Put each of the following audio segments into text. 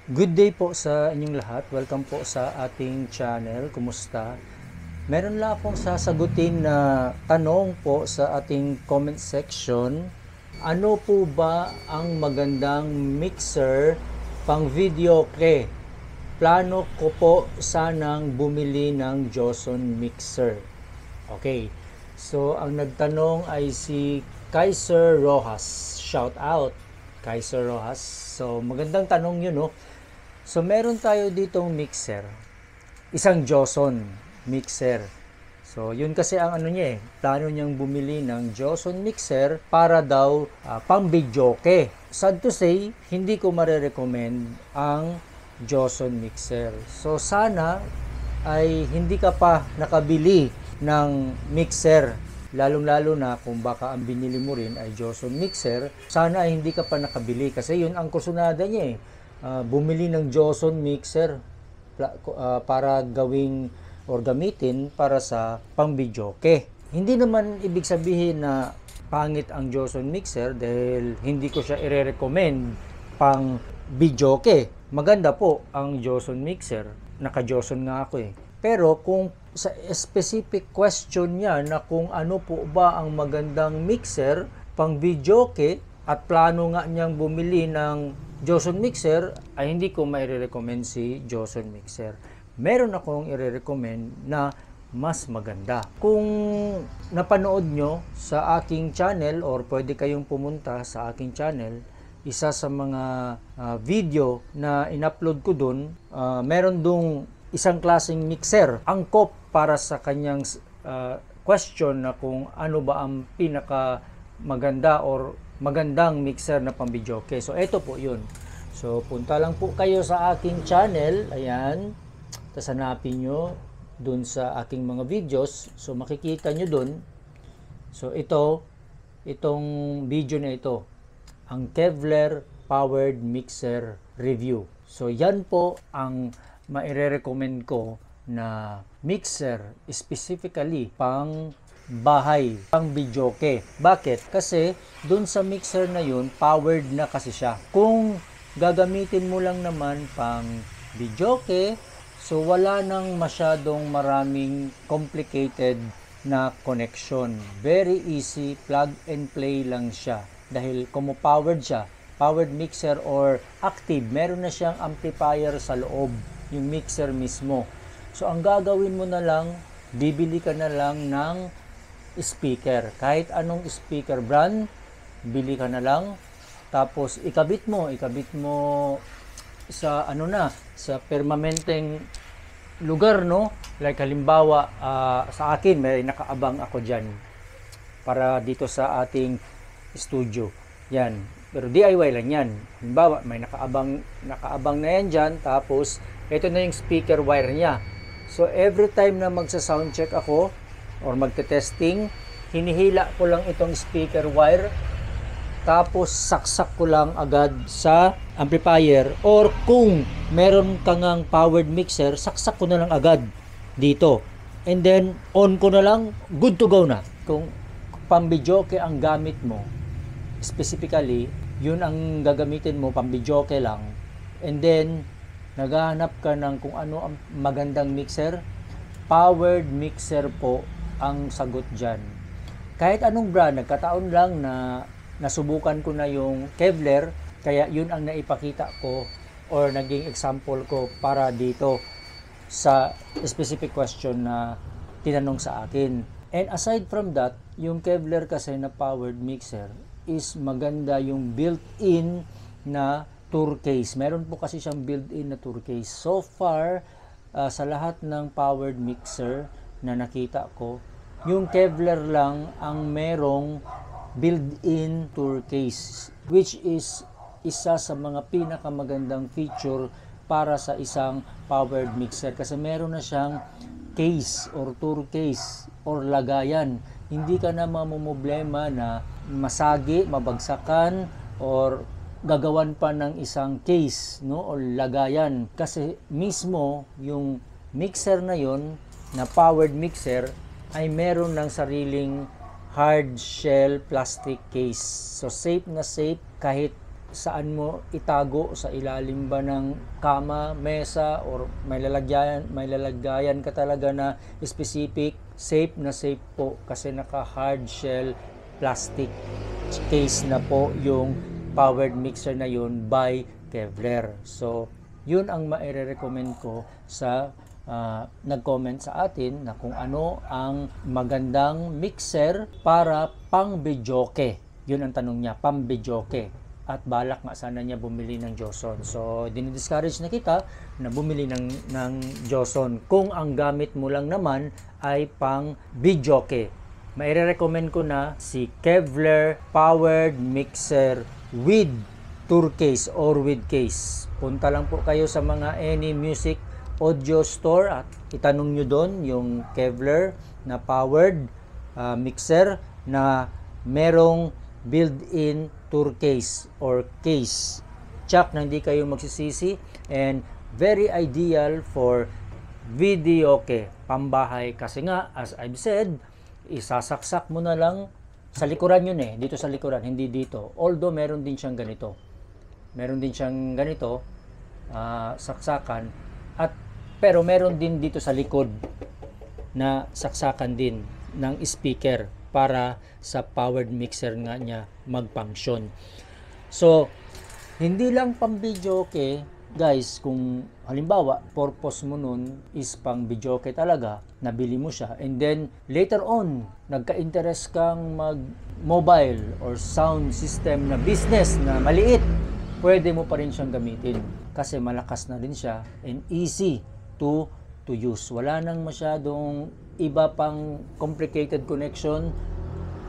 Good day po sa inyong lahat. Welcome po sa ating channel. Kumusta? Meron lang akong sasagutin na tanong po sa ating comment section. Ano po ba ang magandang mixer pang video ke? Plano ko po sanang bumili ng Joson mixer. Okay. So, ang nagtanong ay si Kaiser Rojas. Shout out, Kaiser Rojas. So, magandang tanong yun, no? So, meron tayo ditong mixer. Isang Joson mixer. So, yun kasi ang ano niya eh. Plano niyang bumili ng Joson mixer para daw pang videoke. Sad to say, hindi ko marerecommend ang Joson mixer. So, sana ay hindi ka pa nakabili ng mixer. Lalong-lalo na kung baka ang binili mo rin ay Joson mixer, sana ay hindi ka pa nakabili kasi yun ang kursunada niya eh. Bumili ng Joson mixer para gawing or gamitin para sa pang-videoke. Hindi naman ibig sabihin na pangit ang Joson mixer dahil hindi ko siya i-recommend pang videoke. Maganda po ang Joson mixer. Naka-Joson nga ako eh. Pero kung sa specific question niya na kung ano po ba ang magandang mixer pang videoke at plano nga niyang bumili ng Joson mixer, ay hindi ko mai-recommend si Joson mixer. Meron akong i-recommend na mas maganda. Kung napanood nyo sa aking channel or pwede kayong pumunta sa aking channel, isa sa mga video na in-upload ko dun, meron dong isang klaseng mixer, angkop para sa kanyang question na kung ano ba ang pinaka maganda or magandang mixer na pang videoke. So, ito po yun. So, punta lang po kayo sa aking channel. Ayan. Tapos hanapin nyo dun sa aking mga videos. So, makikita nyo dun. So, itong video na ito, ang Kevlar Powered Mixer Review. So, yan po ang maire-recommend ko na mixer specifically pang bahay, pang videoke. Bakit? Kasi dun sa mixer na yun, powered na kasi siya. Kung gagamitin mo lang naman pang videoke, so wala nang masyadong maraming complicated na connection. Very easy, plug and play lang siya. Dahil kung powered siya, powered mixer or active, meron na siyang amplifier sa loob, yung mixer mismo. So ang gagawin mo na lang, bibili ka na lang ng speaker. Kahit anong speaker brand, bili ka na lang. Tapos ikabit mo sa sa permanenteng lugar, no? Like halimbawa, sa akin may nakaabang ako diyan para dito sa ating studio. Yan. Pero DIY lang yan. Halimbawa, may nakaabang na yan dyan. Tapos, ito na yung speaker wire niya. So, every time na magsa-sound check ako, or magte-testing, hinihila ko lang itong speaker wire, tapos saksak ko lang agad sa amplifier, or kung meron kang powered mixer, saksak ko na lang agad dito. And then, on ko na lang, good to go na. Kung pang-videoke ang gamit mo, specifically, yun ang gagamitin mo, pang-videoke lang. And then, naghahanap ka ng kung ano ang magandang mixer, powered mixer po ang sagot dyan. Kahit anong brand, nagkataon lang na nasubukan ko na yung Kevlar, kaya yun ang naipakita ko or naging example ko para dito sa specific question na tinanong sa akin. And aside from that, yung Kevlar kasi na powered mixer is maganda yung built-in na tour case. Meron po kasi siyang built-in na tour case. So far, sa lahat ng powered mixer na nakita ko, yung Kevlar lang ang merong built-in tour case, which is isa sa mga pinakamagandang feature para sa isang powered mixer kasi meron na siyang case or tour case or lagayan. Hindi ka na mamumblema na masagi, mabagsakan or gagawan pa ng isang case, no, o lagayan kasi mismo yung mixer na yon na powered mixer ay meron ng sariling hard shell plastic case. So safe na safe kahit saan mo itago, sa ilalim ba ng kama, mesa, or may lalagayan ka talaga na specific. Safe na safe po kasi naka hard shell plastic case na po yung powered mixer na yun by Kevlar. So yun ang maire-recommend ko sa nag-comment sa atin na kung ano ang magandang mixer para pang videoke. Yun ang tanong niya, pang videoke. At balak nga sana niya bumili ng Joson. So dinidiscourage na kita na bumili ng Joson kung ang gamit mo lang naman ay pang videoke. Maire-recommend ko na si Kevlar powered mixer with tour case or with case. Punta lang po kayo sa mga any music audio store at itanong nyo doon yung Kevlar na powered mixer na merong built-in tour case or case. Check na hindi kayo magsisisi, and very ideal for videoke, pambahay, kasi nga as I've said, isasaksak mo na lang sa likuran yun dito sa likuran, hindi dito. Although meron din siyang ganito. Saksakan, pero meron din dito sa likod na saksakan din ng speaker para sa powered mixer nga niya mag-function. So, hindi lang pang videoke, guys. Kung halimbawa, purpose mo nun is pang videoke talaga, nabili mo siya, and then later on, nagka-interest kang mag-mobile or sound system na business na maliit, pwede mo pa rin siyang gamitin kasi malakas na rin siya and easy to use. Wala nang masyadong iba pang complicated connection.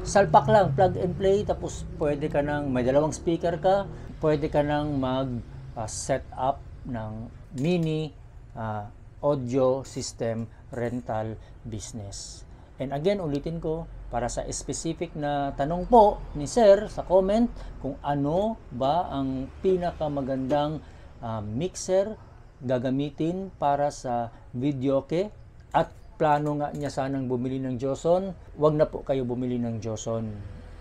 Salpak lang, plug and play, tapos pwede ka nang, may dalawang speaker ka, pwede ka nang set up ng mini audio system rental business. And again, ulitin ko, para sa specific na tanong po ni Sir sa comment, kung ano ba ang pinakamagandang mixer gagamitin para sa videoke, at plano nga niya sanang bumili ng Joson, wag na po kayo bumili ng Joson.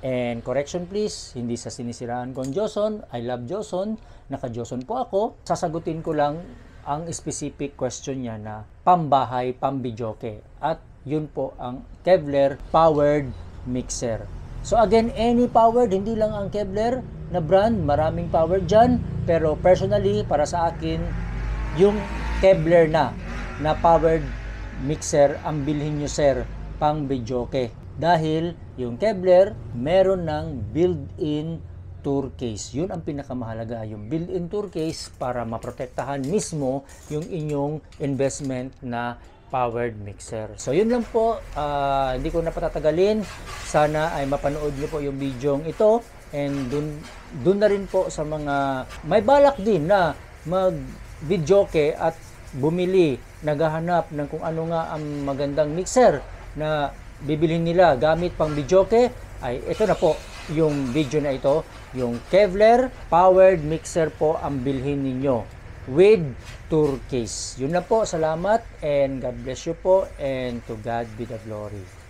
And correction please, hindi sa sinisiraan ko ang Joson, I love Joson, naka-Joson po ako. Sasagutin ko lang ang specific question niya na pambahay, pambidyoke. At yun po ang Kevlar powered mixer. So again, any powered, hindi lang ang Kevlar na brand, maraming powered dyan. Pero personally, para sa akin, yung Kevlar na powered mixer ang bilhin nyo, sir, pang videoke. Dahil yung Kevlar, meron ng built-in tour case. Yun ang pinakamahalaga, yung built-in tour case para maprotektahan mismo yung inyong investment na powered mixer. So yun lang po, hindi ko na patatagalin. Sana ay mapanood nyo po yung video ito, and dun na rin po sa mga may balak din na mag-videoke at bumili, naghahanap ng kung ano nga ang magandang mixer na bibilhin nila gamit pang videoke, ay ito na po yung video na ito, yung Kevlar powered mixer po ang bilhin ninyo with tour case. Yun na po, salamat, and God bless you po, and to God be the glory.